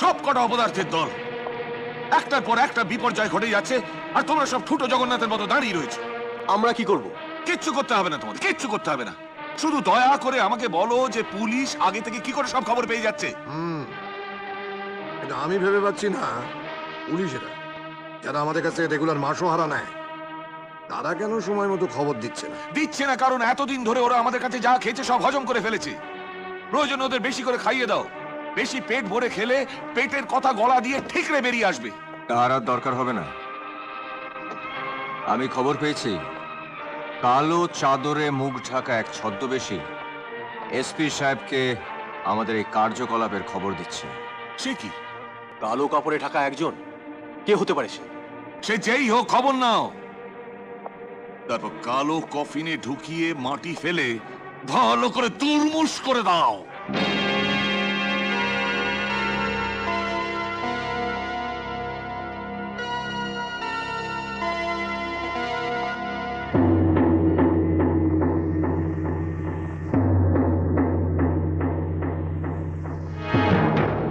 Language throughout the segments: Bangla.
সব কটা অপদার্থের দল একটার পর একটা বিপর্যয় ঘটে যাচ্ছে, আর তোমরা সব ঠুটো জগন্নাথের মতো দাঁড়িয়ে রয়েছে। আমরা কি করব? কিচ্ছু করতে হবে না, তোমাদের কিচ্ছু করতে হবে না। শুধু দয়া করে আমাকে বলো যে পুলিশ আগে থেকে কি করে সব খবর পেয়ে যাচ্ছে। এটা আমি ভেবে পাচ্ছি না, পুলিশেরা যারা আমাদের কাছে রেগুলার মাসও হারা নেয়, তারা কেন সময় মতো খবর দিচ্ছে না? দিচ্ছে না কারণ এতদিন ধরে ওরা আমাদের কাছে যা খেয়েছে সব হজম করে ফেলেছে। প্রয়োজন ওদের বেশি করে খাইয়ে দাও। বেশি পেট ভরে খেলে পেটের কথা গলা দিয়ে ঠিকরে বেরিয়ে আসবে। তার আর দরকার হবে না। আমি খবর পেয়েছি কালো চাদরে মুখ ঢাকা এক ছদ্মবেশী এসপি সাহেবকে আমাদের এই কার্যকলাপের খবর দিচ্ছে। সে কি? কালো কাপড়ে ঢাকা একজন? কে হতে পারে সে? সে যেই হোক খবর নাও, তারপর কালো কফিনে ঢুকিয়ে মাটি ফেলে ভালো করে তুরমুশ করে দাও।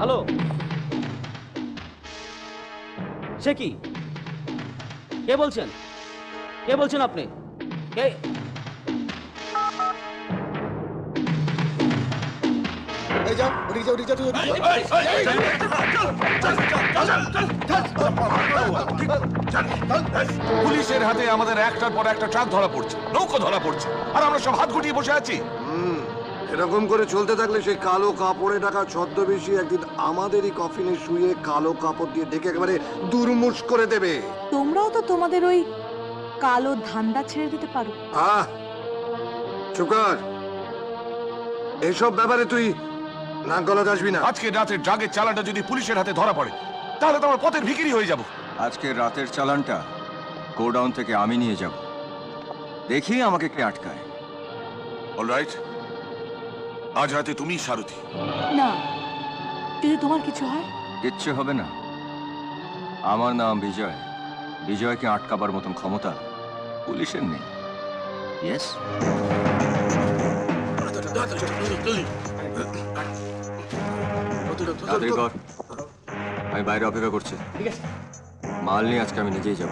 হ্যালো, সে কি? কে বলছেন? কে বলছেন আপনি? কে? এই যা, ওদিকে যা, ওদিকে যা, তুই পুলিশের হাতে আমাদের একটার পর একটা ট্রাক ধরা পড়ছে, নৌকো ধরা পড়ছে, আর আমরা সব হাত গুটিয়ে বসে আছি। এরকম করে চলতে থাকলে সেই কালো কাপড়ে ঢাকা ছদ্মবেশী একদিন আমাদেরই কফিনে শুয়ে কালো কাপড় দিয়ে ঢেকে একেবারে দুর্মুষ করে দেবে। তোমরাও তো তোমাদের ওই কালো ধান্দা ছেড়ে দিতে পারো। চুপ কর, এসব ব্যাপারে তুই নাক গলাতে আসবি না। আজকে রাতের ড্রাগের চালানটা যদি পুলিশের হাতে ধরা পড়ে তাহলে তো আমরা পথের ভিখিরি হয়ে যাব। আজকে রাতের চালানটা গোডাউন থেকে আমি নিয়ে যাব, দেখি আমাকে কে আটকায়। অলরাইট, আজ রাতে তুমি সারথি। না, যদি তোমার কিছু হয়? কিচ্ছু হবে না। আমার নাম বিজয়। বিজয়কে আটকাবার মতন ক্ষমতা পুলিশের নেই। ইয়েস, তাড়াতাড়ি কর। আমি বাইরে অপেক্ষা করছি। ঠিক আছে। মাল নিয়ে আজকে আমি নিজেই যাব।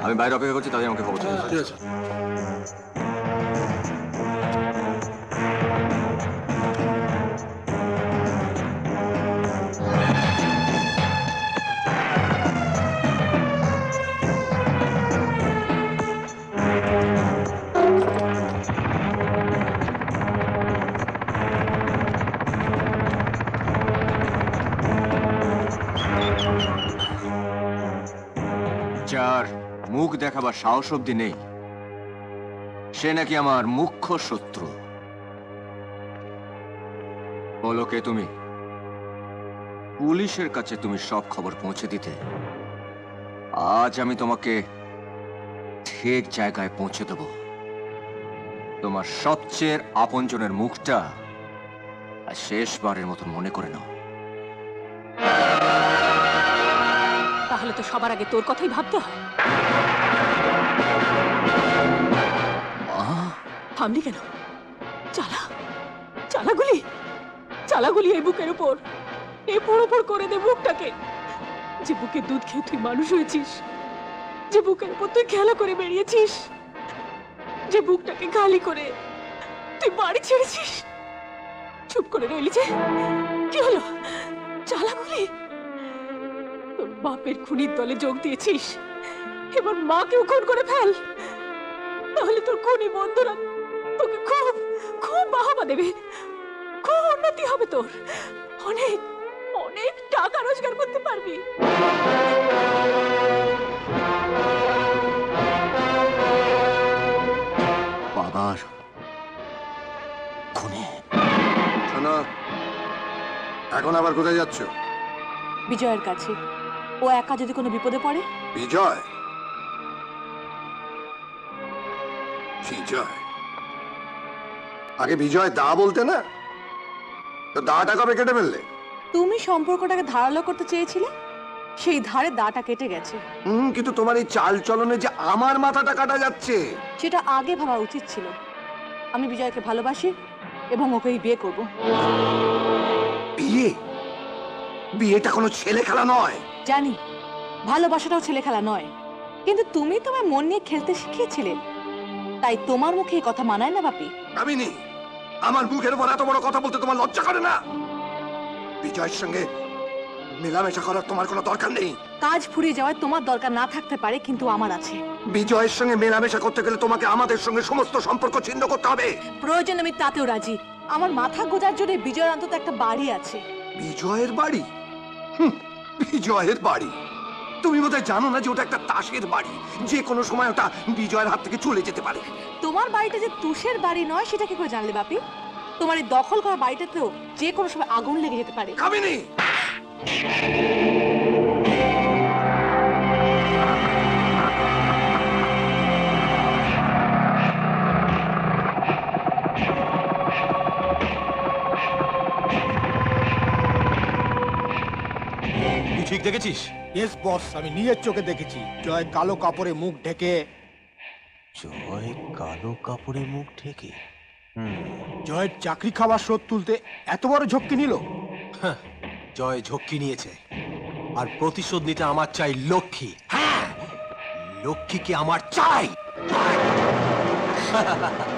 আমি বাইরে অপেক্ষা করছি, তাদের আমাকে খবর দিতে হবে। ঠিক আছে। যার মুখ দেখাবার সাহস অব্দি নেই, সে নাকি আমার মুখ্য শত্রু। বলো কে তুমি? পুলিশের কাছে তুমি সব খবর পৌঁছে দিতে। আজ আমি তোমাকে ঠিক জায়গায় পৌঁছে দেব। তোমার সবচেয়ে আপনজনের মুখটা আর শেষবারের মতন মনে করে নাও। তাহলে তো সবার আগে তোর কথাই ভাবতে হয়। থামলি কেন? চালা, চালাগুলি, চালাগুলি এই বুকের উপর, এই পোড় করে দে বুকটাকে। যে বুকে দুধ খেয়ে তুই মানুষ হয়েছিস, যে বুকের উপর তুই খেলা করে বেরিয়েছিস, যে বুকটাকে খালি করে তুই বাড়ি ছেড়েছিস। চুপ করে রইলি যে? কি হলো? চালাগুলি, তোর বাপের খুনির দলে যোগ দিয়েছিস, এবার মাকেও খুন করে ফেল। তাহলে তোর খুনি বন্ধুরা তোকে খুব খুব বাহবা দেবে, খুব উন্নতি হবে তোর, অনেক অনেক টাকা রোজগার করতে পারবি। বাবার খুনি। শোনো, এখন আবার কোথায় যাচ্ছ? বিজয়ের কাছে। ও একা যদি কোনো বিপদে পড়ে? বিজয়? বিজয়? আগে বিজয় দা বলতে না, তো দাটা কবে কেটে ফেললে? তুমি সম্পর্কটাকে ধারালো করতে চেয়েছিলে, সেই ধারে দাটা কেটে গেছে। কিন্তু তোমার এই চাল চলনে যে আমার মাথাটা কাটা যাচ্ছে। সেটা আগে ভাবা উচিত ছিল। আমি বিজয়কে ভালোবাসি এবং ওকেই বিয়ে করব। বিয়ে? বিয়েটা কোনো ছেলে খেলা নয়। জানি ভালোবাসাটাও ছেলে খেলা নয়, কিন্তু তুমি তোমার মন নিয়ে খেলতে শিখিয়েছিলে, তাই তোমার মুখে এই কথা মানায় না বাপি। কামিনী, আমার মুখের উপর এত বড় কথা বলতে তোমার লজ্জা করে না? বিজয়ের সঙ্গে মেলামেশা করার তোমার কোনো দরকার নেই। কাজ ফুরিয়ে যাওয়ায় তোমার দরকার না থাকতে পারে, কিন্তু আমার আছে। বিজয়ের সঙ্গে মেলামেশা করতে গেলে তোমাকে আমাদের সঙ্গে সমস্ত সম্পর্ক ছিন্ন করতে হবে। প্রয়োজন আমি তাতেও রাজি। আমার মাথা গোজার জন্য বিজয়ের অন্তত একটা বাড়ি আছে। বিজয়ের বাড়ি? বিজয়ের বাড়ি? তুমি বোধহয় জানো না যে ওটা একটা তাসের বাড়ি, যে কোনো সময় ওটা বিজয়ের হাত থেকে চলে যেতে পারে। তোমার বাড়িটা যে তুষের বাড়ি নয় সেটা কি করে জানলে বাপি? তোমার এই দখল করা বাড়িটাতেও যে কোনো সময় আগুন লেগে যেতে পারে। কামিনী, তুই ঠিক দেখেছিস? ইয়েস বস, আমি নিজের চোখে দেখেছি। জয় কালো কাপড়ে মুখ ঢেকে। জয় কালো কাপড়ে মুখ ঢেকে? জয়ের চাকরি খাওয়ার শোধ তুলতে এত বড় ঝক্কি নিল। জয় ঝক্কি নিয়েছে, আর প্রতিশোধ নিতে আমার চাই লক্ষ্মী। হ্যাঁ, লক্ষ্মীকে আমার চাই।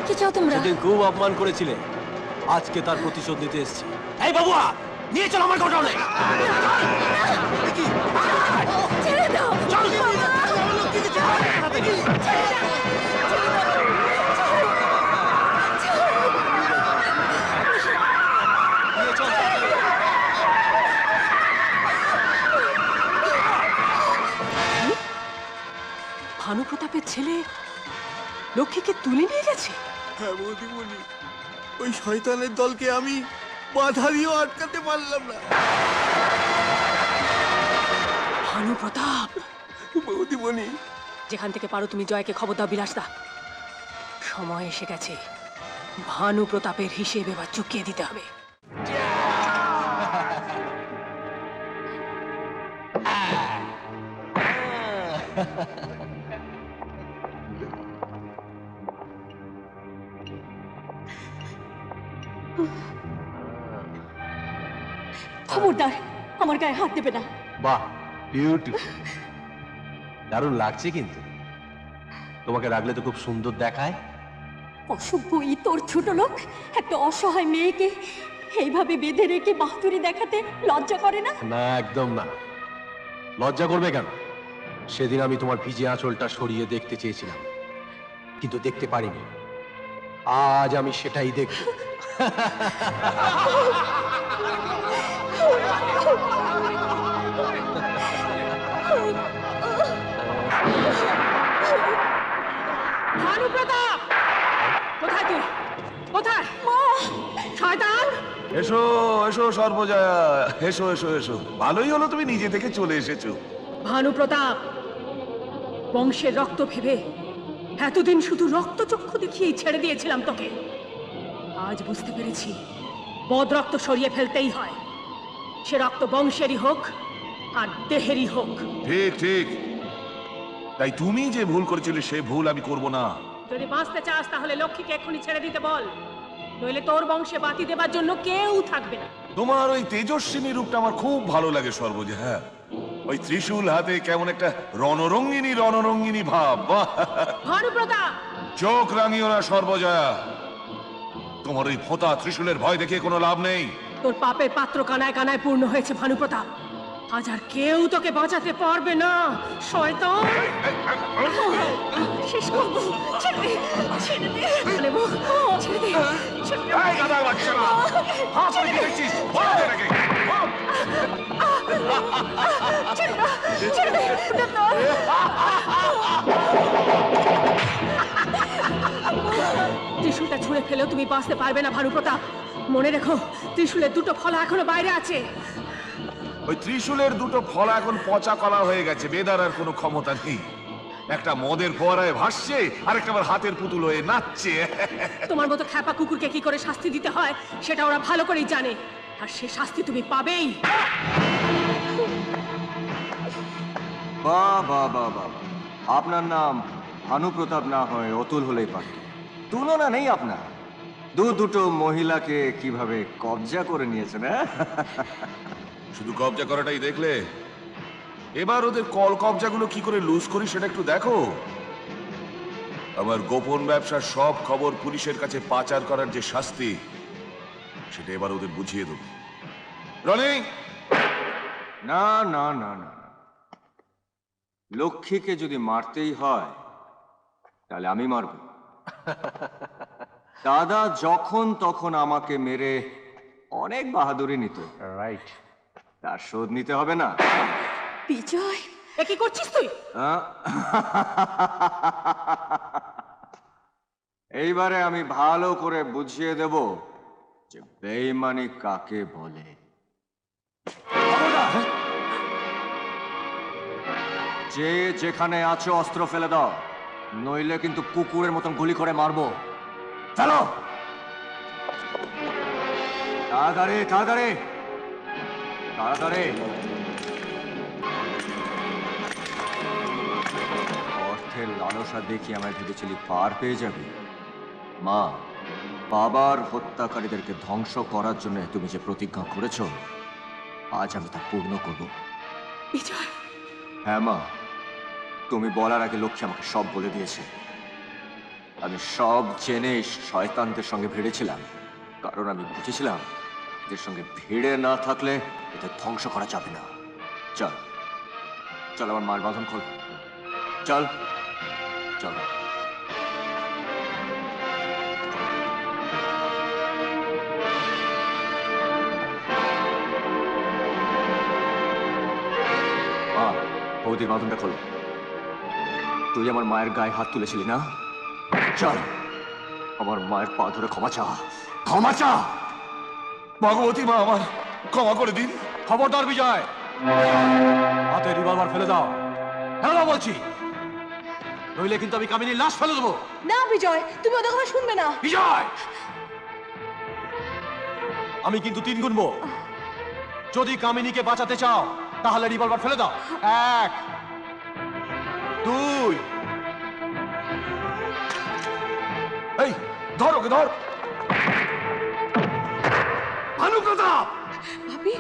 কি চাও তোমরা? সেদিন খুব অপমান করেছিলে, আজকে তার প্রতিশোধ নিতে এসেছি। এই বাবুয়া, নিয়ে চলো আমার গোডাউনে। ছেড়ে দাও। ভানু প্রতাপের ছেলে লক্ষ্মীকে তুলে নিয়ে গেছে। হ্যাঁ বৌদিমণি, ওই শয়তানের দলকে আমি বাধা দিয়েও আটকাতে পারলাম না। ভানু প্রতাপ, বৌদিমণি, যেখান থেকে পারো তুমি জয়কে খবর দাও। বিলাসদা, সময় এসে গেছে। ভানু প্রতাপের হিসেব এবার চুকিয়ে দিতে হবে। খবরদার আমার গায়ে হাত দেবে না। বাহ, বিউটিফুল, দারুণ লাগছে। কিন্তু তোমাকে রাখলে তো খুব সুন্দর দেখায়। অসভ্য তোর ছোট লোক একটা অসহায় মেয়েকে এইভাবে বেঁধে রেখে বাহাদুরি দেখাতে লজ্জা করে না? না, একদম না। লজ্জা করবে কেন? সেদিন আমি তোমার ভিজে আঁচলটা সরিয়ে দেখতে চেয়েছিলাম, কিন্তু দেখতে পারিনি। আজ আমি সেটাই দেখব। ভানু প্রতাপ, কোথায় তুই? কোথায়? শয়তান! এসো এসো সর্বজয়া, এসো এসো এসো। ভালোই হলো তুমি নিজে থেকে চলে এসেছো। ভানু প্রতাপ, বংশের রক্ত ভেবে এতদিন শুধু রক্তচক্ষু দেখিয়েই ছেড়ে দিয়েছিলাম তোকে। আজ বুঝতে পেরেছি বদ রক্ত সরিয়ে ফেলতেই হয়, সে রক্ত বংশেরই হোক আর দেহেরই হোক। ঠিক ঠিক, তাই তুমি যে ভুল করেছিলে সে ভুল আমি করব না। যদি বাঁচতে চাস তাহলে লক্ষ্মীকে এক্ষুনি ছেড়ে দিতে বল, নইলে তোর বংশে বাতি দেবার জন্য কেউ থাকবে না। তোমার ওই তেজস্বিনী রূপটা আমার খুব ভালো লাগে সর্বজয়া। হ্যাঁ, ওই ত্রিশূল হাতে কেমন একটা রণরঙ্গিনী ভাব। বাহ! ভানু প্রতাপ, চোখ রাঙিও না সর্বজয়া, তোমার ওই ফোঁতা ত্রিশূলের ভয় দেখে কোনো লাভ নেই। তোর পাপের পাত্র কানায় কানায় পূর্ণ হয়েছে ভানু প্রতাপ। আজ আর কেউ তোকে বাঁচাতে পারবে না, শয়তান। শেষ করবো। ছেড়ে দে, ছেড়ে দে। নেবো। ছেড়ে দে, ছেড়ে দে। এই গাধার বাচ্চারা, হাত ধরে কি দেখছিস? বলো তো এটাকে। বল। ছেড়ে দে, ছেড়ে দে, দে তোর। ত্রিশূলটা ছুঁড়ে ফেলেও তুমি বাঁচতে পারবে না ভানু প্রতাপ। মনে রেখো, ত্রিশূলের দুটো ফলা এখনো বাইরে আছে। ওই ত্রিশূলের দুটো ফলা এখন পচা কলা হয়ে গেছে, বেদার আর কোনো ক্ষমতা নেই। একটা মদের ফোয়ারায় ভাসছে, আর একটা আবার হাতের পুতুল হয়ে নাচছে। তোমার মতো খ্যাপা কুকুরকে কি করে শাস্তি দিতে হয় সেটা ওরা ভালো করেই জানে, আর সে শাস্তি তুমি পাবেই। বাহ বাহ বাহ বাহ, আপনার নাম ভানু প্রতাপ না হয় অতুল হলেই পারত। তুলনা নেই আপনার। দুটো মহিলাকে কিভাবে কবজা করে নিয়েছেন। শুধু কবজা করাটাই দেখলে? এবার ওদের কল কবজাগুলো কি করে লুজ করি সেটা একটু দেখো। আমার গোপন ব্যবসার সব খবর পুলিশের কাছে পাচার করার যে শাস্তি, সেটা এবার ওদের বুঝিয়ে দেবো। রনি, না না না না, লক্ষ্মীকে যদি মারতেই হয় তাহলে আমি মারব। দাদা যখন তখন আমাকে মেরে অনেক বাহাদুরি নিত, রাইট। তার শোধ নিতে হবে না? বিজয়, এ কি করছিস তুই? আহ? এইবারে আমি ভালো করে বুঝিয়ে দেব যে বেঈমানি কাকে বলে। যে যেখানে আছো অস্ত্র ফেলে দাও, নইলে কিন্তু কুকুরের মতন গুলি করে মারবো। চলো তাড়াতাড়ি তাড়াতাড়ি তাড়াতাড়ি। অর্থের লালসা দেখি আমায় ভেবেছিলি পার পেয়ে যাবে? মা, বাবার হত্যাকারীদেরকে ধ্বংস করার জন্য তুমি যে প্রতিজ্ঞা করেছো, আজ আমি তা পূর্ণ করব। বিজয়, হ্যাঁ মা, তুমি বলার আগে লক্ষ্মী আমাকে সব বলে দিয়েছে। আমি সব জেনে শয়তানদের সঙ্গে ভিড়েছিলাম, কারণ আমি বুঝেছিলাম এদের সঙ্গে ভিড়ে না থাকলে এদের ধ্বংস করা যাবে না। চল চল, আমার মার বাঁধন খোল। চল চল। মা, বৌদির বাঁধনটা খোল। তুই আমার মায়ের গায়ে হাত তুলেছিলি না? চল, আমার মায়ের পা ধরে ক্ষমা চা, ক্ষমা চা। ভগবতী মা আমার ক্ষমা করে দিন। খবরদার বিজয়, হাতে রিভলভার ফেলে দাও। ফেলে দাও বলছি, নইলে কিন্তু আমি কামিনীর লাশ ফেলে দেবো। না বিজয়, তুমি ওদের কথা শুনবে না। বিজয়, আমি কিন্তু 3 গুনবো। যদি কামিনীকে বাঁচাতে চাও তাহলে রিভলভার ফেলে দাও। 1, 2। এই ধর ওকে, ধর। ভানুপ্রতাপ! ভাবি,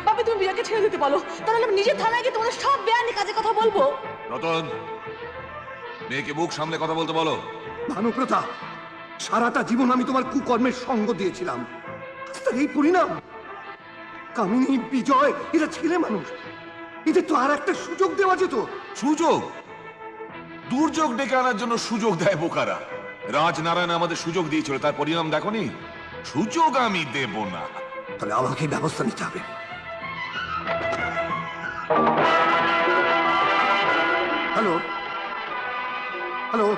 ভাবি তুমি বিজয়কে ছেড়ে দিতে বলো, তাহলে আমি নিজের থানায় গিয়ে তোমাদের সব বেআইনি কাজে কথা বলবো। রতন, মেয়েকে মুখ সামলে কথা বলতে বলো। ভানুপ্রতাপ, সারাটা জীবন আমি তোমার কুকর্মের সঙ্গ দিয়েছিলাম, তার এই পরিণাম। কামিনী, বিজয় এরা ছেলে মানুষ, এদের তো আর একটা সুযোগ দেওয়া যেত। সুযোগ? দুর্যোগ ডেকে আনার জন্য সুযোগ দেয় বোকারা। রাজনারায়ণ আমাদের সুযোগ দিয়েছিল, তার পরিণাম দেখোনি? সুযোগ আমি দেব না। তাহলে আমাকে ব্যবস্থা নিতে হবে। Hello hello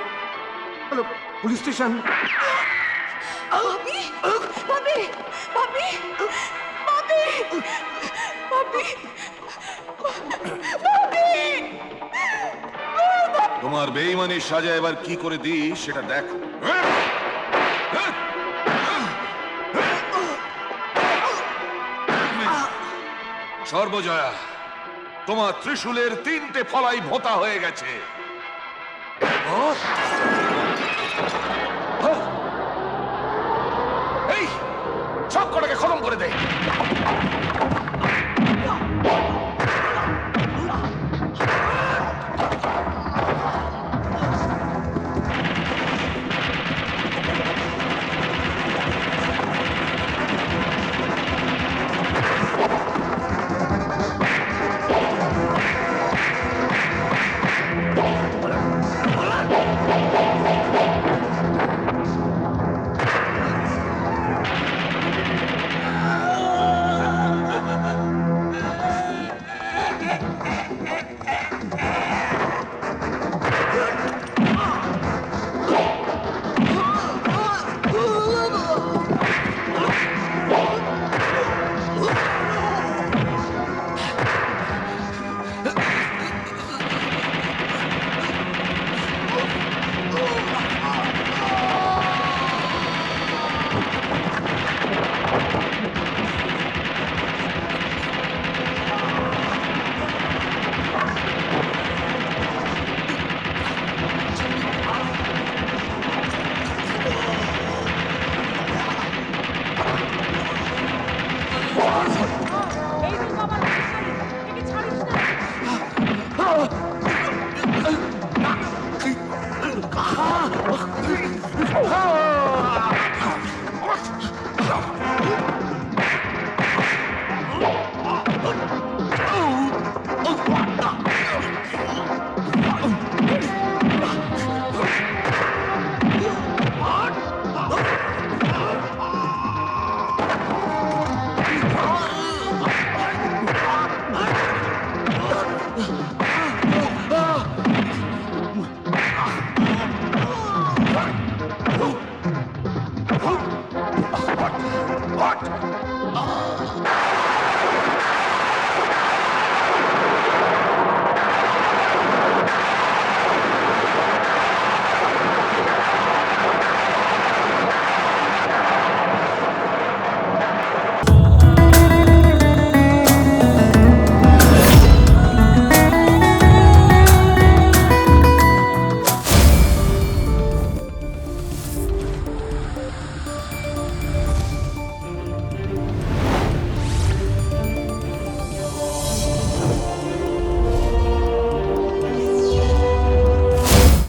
hello, police station. ভাবি, ভাবি, ভাবি, ভাবি, ভাবি, ভাবি। তোমার বেঈমানির সাজা এবার কি করে দিই সেটা দেখো। সর্বজয়া, তোমার ত্রিশূলের 3টে ফলাই ভোঁতা হয়ে গেছে। এই সব কটাকে খতম করে দে। Oh!